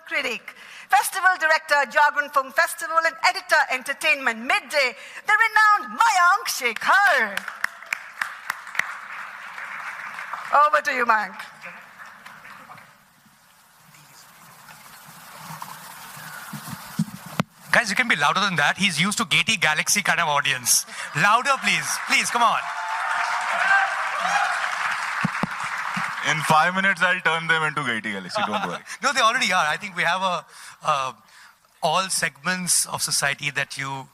critic, festival director, Jagran Film Festival, and editor, entertainment, Midday, the renowned Mayank Shekhar. Over to you, Mayank. Guys, you can be louder than that. He's used to Gatey Galaxy kind of audience. Louder, please. Please, come on. In 5 minutes, I'll turn them into Gatey Galaxy, don't worry. No, they already are. I think we have all segments of society that you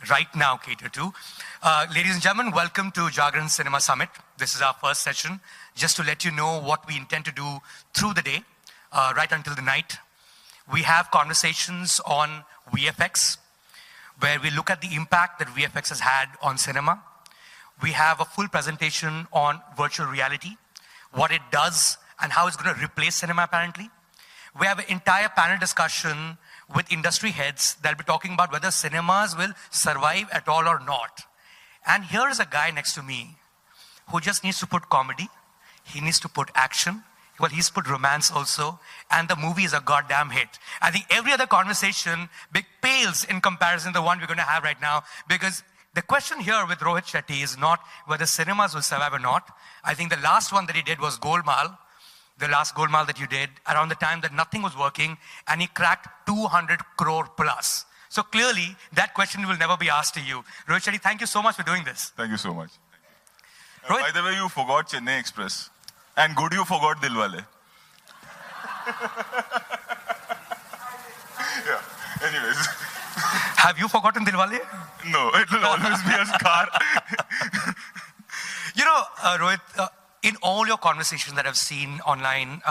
right now cater to. Ladies and gentlemen, welcome to Jagran Cinema Summit. This is our first session. Just to let you know what we intend to do through the day, right until the night. We have conversations on VFX, where we look at the impact that VFX has had on cinema. We have a full presentation on virtual reality, what it does and how it's going to replace cinema apparently. We have an entire panel discussion with industry heads that'll be talking about whether cinemas will survive at all or not. And here is a guy next to me who just needs to put comedy, he needs to put action, well, he's put romance also, and the movie is a goddamn hit. I think every other conversation pales in comparison to the one we're going to have right now, because the question here with Rohit Shetty is not whether cinemas will survive or not. I think the last one that he did was Golmaal, the last Golmaal that you did, around the time that nothing was working, and he cracked 200 crore plus. So clearly, that question will never be asked to you. Rohit Shetty, thank you so much for doing this. Thank you so much. By the way, you forgot Chennai Express. And good you forgot Dilwale. Yeah, anyways. Have you forgotten Dilwale? No, it will always be a scar. You know, Rohit, in all your conversations that I've seen online,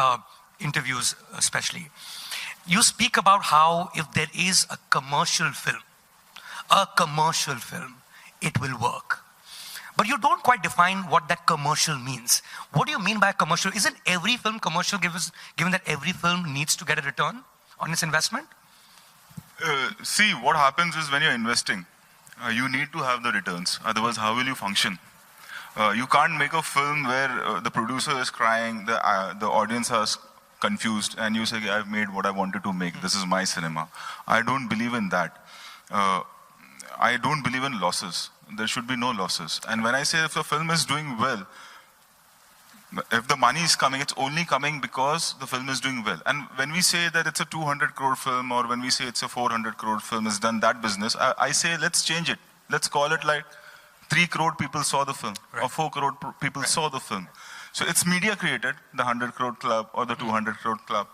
interviews especially, you speak about how if there is a commercial film, it will work. But you don't quite define what that commercial means. What do you mean by commercial? Isn't every film commercial given that every film needs to get a return on its investment? See, what happens is when you're investing, you need to have the returns. Otherwise, how will you function? You can't make a film where the producer is crying, the audience is confused, and you say, I've made what I wanted to make. This is my cinema. I don't believe in that. I don't believe in losses. There should be no losses. And when I say if the film is doing well, if the money is coming, it's only coming because the film is doing well. And when we say that it's a 200 crore film or when we say it's a 400 crore film, it's done that business, I say let's change it. Let's call it like 3 crore people saw the film, right, or 4 crore people saw the film. So it's media created, the 100 crore club or the 200 crore club.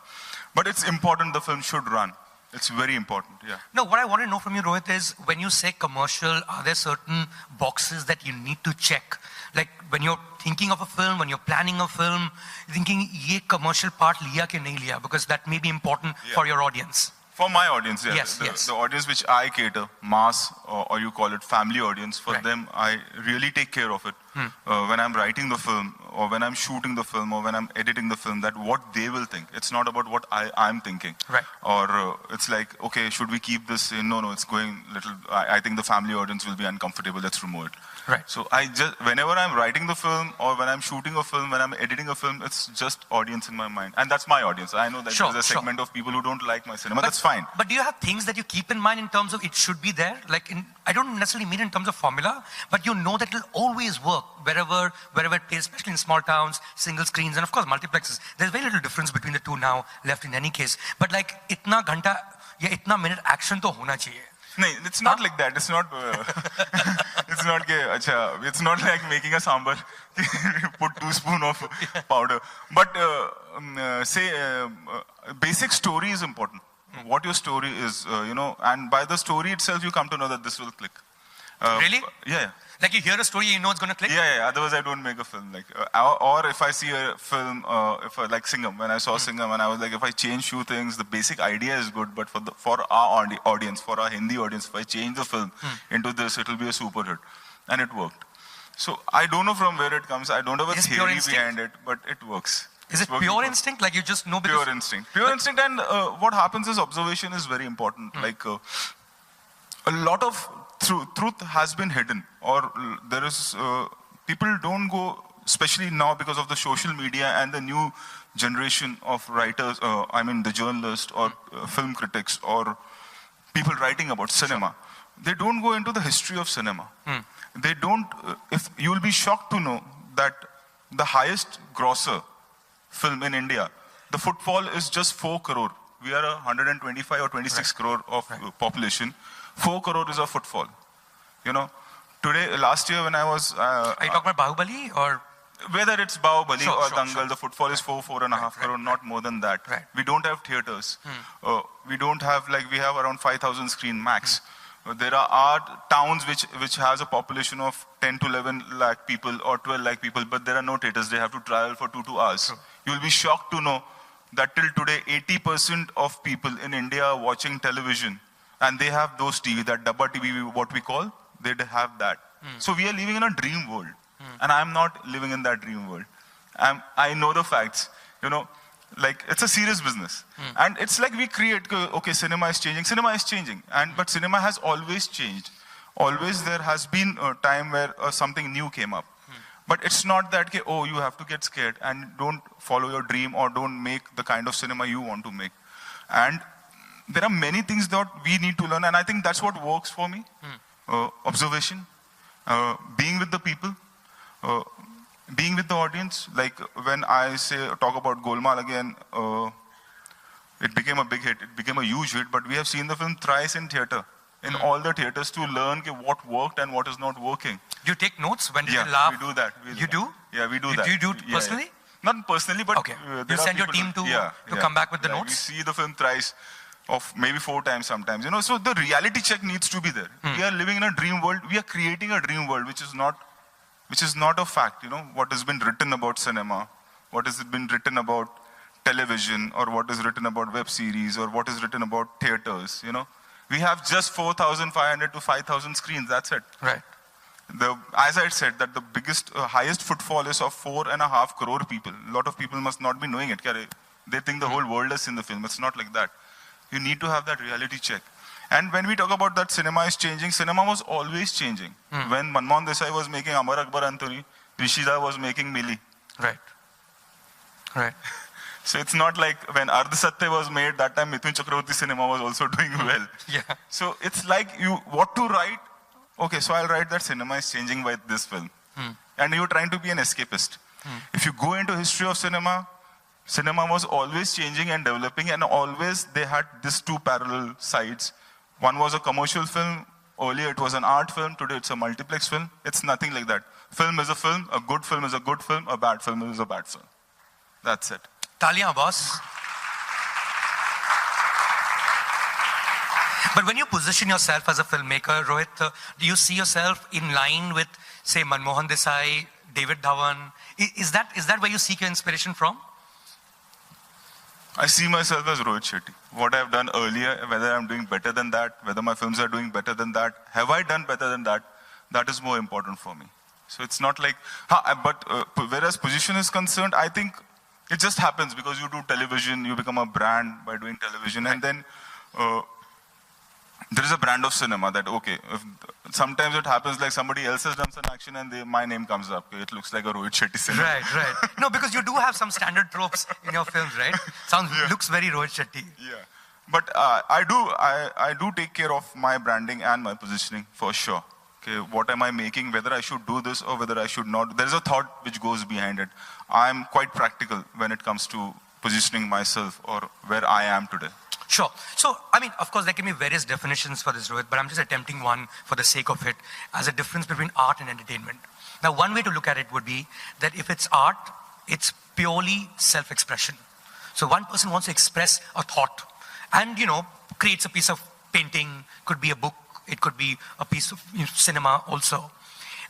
But it's important the film should run. It's very important, yeah. No, what I want to know from you, Rohit, is when you say commercial, are there certain boxes that you need to check? Like when you're thinking of a film, when you're planning a film, you're thinking, ye commercial part liya ke nahi liya? Because that may be important for your audience. For my audience, yeah. Yes, yes. The audience which I cater, mass, or you call it family audience, for them, I really take care of it. When I'm writing the film, or when I'm shooting the film, or when I'm editing the film, that what they will think. It's not about what I'm thinking. Right. Or it's like, okay, should we keep this in? No, it's going little, I think the family audience will be uncomfortable, let's remove it. Right. So whenever I'm writing the film, or when I'm shooting a film, when I'm editing a film, it's just audience in my mind. And that's my audience. I know that there's a segment of people who don't like my cinema. That's fine. But do you have things that you keep in mind in terms of it should be there? Like I don't necessarily mean in terms of formula, but you know that it'll always work wherever it plays, especially in small towns, single screens, and of course multiplexes. There's very little difference between the two now left in any case. But like itna ghanta ya itna minute action to hona chahiye. No, it's not like that. It's not. It's not like making a sambar. Put 2 spoons of powder. But basic story is important. What your story is, and by the story itself, you come to know that this will click. Really? Yeah. Like you hear a story, you know it's going to click? Yeah. Otherwise, I don't make a film. Like, or if I see a film, like Singham, when I saw Singham, and I was like, if I change few things, the basic idea is good, but for our audience, for our Hindi audience, if I change the film into this, it will be a super hit. And it worked. So I don't know from where it comes. I don't have a theory behind it, but it works. Is it pure instinct? Like you just know? Pure instinct. Pure instinct. And what happens is observation is very important. Like a lot of truth has been hidden, or there is people don't go, especially now because of the social media and the new generation of writers, the journalists or film critics or people writing about cinema, they don't go into the history of cinema. They don't, if you will be shocked to know that the highest grosser film in India, the footfall is just 4 crore. We are 125 or 26 crore of population. 4 crore is a footfall. You know, today, last year when I was... are you talking about Bahubali or... Whether it's Bahubali or Dangal, the footfall is 4.5 crore, not more than that. We don't have theaters. We don't have, we have around 5,000 screen max. There are towns which has a population of 10 to 11 lakh people or 12 lakh people, but there are no theaters. They have to travel for 2 hours. You will be shocked to know that till today, 80% of people in India are watching television, and they have those TV, that Dabba TV, what we call, they have that. So we are living in a dream world. And I'm not living in that dream world. I know the facts. You know, it's a serious business. And it's like we create, okay, cinema is changing. But cinema has always changed. Always there has been a time where something new came up. But it's not that, oh, you have to get scared and don't follow your dream or don't make the kind of cinema you want to make. And there are many things that we need to learn. And I think that's what works for me. Observation, being with the people. Being with the audience, like when I talk about Golmaal again, it became a big hit, it became a huge hit, but we have seen the film thrice in theatre, in all the theatres to learn what worked and what is not working. Do you take notes? When did you laugh? We do that. You do? Yeah, we do that. Do you do it personally? Not personally, but okay. You send your team to come back with the notes? We see the film thrice, of maybe 4 times sometimes. You know, so the reality check needs to be there. We are living in a dream world. We are creating a dream world, which is not a fact, you know, what has been written about cinema, what has been written about television, or what is written about web series, or what is written about theaters, you know. We have just 4,500 to 5,000 screens, that's it. Right. As I said, that the biggest, highest footfall is of 4.5 crore people. A lot of people must not be knowing it. They think the whole world has seen the film. It's not like that. You need to have that reality check. And when we talk about that cinema is changing, cinema was always changing. When Manmohan Desai was making Amar Akbar Anthony, Rishida was making Mili. Right. Right. So it's not like when Ardh Satya was made, that time Mithun Chakravarti cinema was also doing well. Yeah. So it's like what to write? Okay, so I'll write that cinema is changing by this film. And you're trying to be an escapist. If you go into history of cinema, cinema was always changing and developing, and always they had these 2 parallel sides. One was a commercial film, earlier it was an art film, today it's a multiplex film. It's nothing like that. Film is a film, a good film is a good film, a bad film is a bad film. That's it. Taliyan, boss. But when you position yourself as a filmmaker, Rohit, do you see yourself in line with, say, Manmohan Desai, David Dhawan? Is that where you seek your inspiration from? I see myself as Rohit Shetty. What I've done earlier, whether I'm doing better than that, whether my films are doing better than that, have I done better than that, that is more important for me. So it's not like, whereas position is concerned, I think it just happens because you do television, you become a brand by doing television, and then there is a brand of cinema that, okay, sometimes it happens like somebody else has done some action and my name comes up. It looks like a Rohit Shetty cinema. Right, right. No, because you do have some standard tropes in your films, right? Looks very Rohit Shetty. Yeah. But I do take care of my branding and my positioning for sure. Okay, what am I making, whether I should do this or whether I should not. There is a thought which goes behind it. I'm quite practical when it comes to positioning myself or where I am today. Sure. So, I mean, of course, there can be various definitions for this, Rohit, but I'm just attempting one for the sake of it as a difference between art and entertainment. Now, one way to look at it would be that if it's art, it's purely self-expression. So one person wants to express a thought and, you know, creates a piece of painting, could be a book, it could be a piece of cinema also.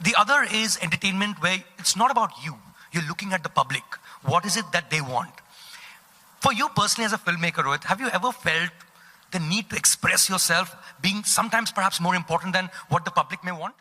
The other is entertainment where it's not about you. You're looking at the public. What is it that they want? For you personally as a filmmaker, Rohit, have you ever felt the need to express yourself being sometimes perhaps more important than what the public may want?